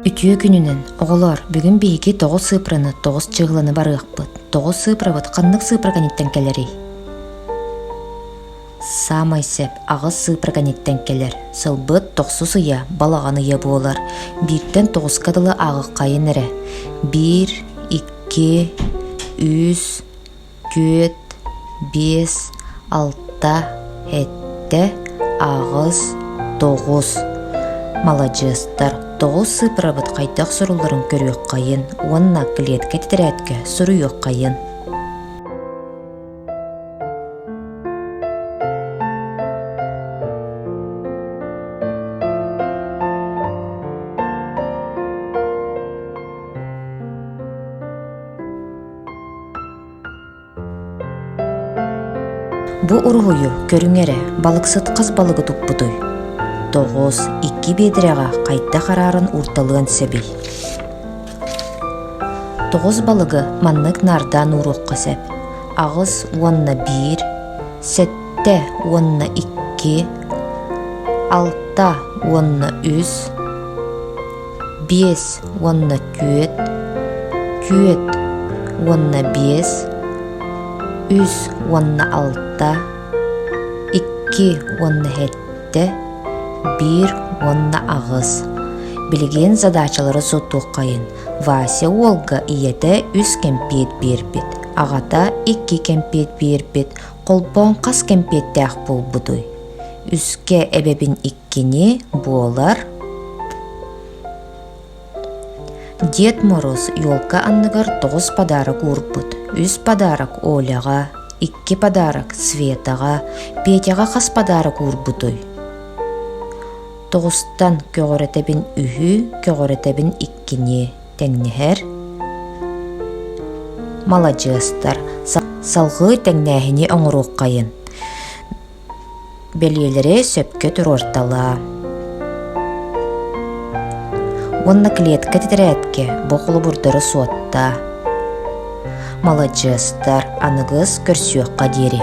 Ütüö gününün oğolor бүгүн биһиги 9 сыпраны 9 чыгыланы барыахпыт. 9 сыпрабыт каннык сыпраганиттен келери. Самай сеп агыс сыпраганиттен келер. Сылбыт 9 сыя балаганы ыя болар. 1-тен 9 кадылы агы кайын эре. 1, 2, 3, 4, 5, 6, 7, агыс 9. Малажыстар 9 сыпырабыт кайтак суруларын көрүөк кайын, уонна клетка титеретке суруюок кайын. Бу уругую көрүңере балыксыт кыз балыгы туппутуй. 9, 2 бедрега кайта карарын урталыгын себей. 9 балыгы маннык нардан уруққа сеп. Агыс уонна 1, 7 уонна 2, 6 уонна 3, 5 уонна 4, 4 уонна 5, 3 уонна 6, 2 уонна 7, 1 уонна агыс. Билеген задачалары соттук кайын. Вася Олга иете 3 кемпет бербит. Агата 2 кемпет бербит. Колпон кас кемпеттеак болбудуй. Үске эбебин 2-ни болар. Дед Мороз ёлка анныгар 9 подарок урбут. 3 подарок Оляга, 2 подарок Светага, Петяга кас подарок урбутуй. 9-тан көгөретебин үһү, көгөретебин 2-ни теңнехер. Малажыстар салгы теңнехини оңорук кайын. Белиелери сөпкө турортала. Онна клетка титеретке бокулу бурдары суотта. Малажыстар аныгыз көрсүөкка дери.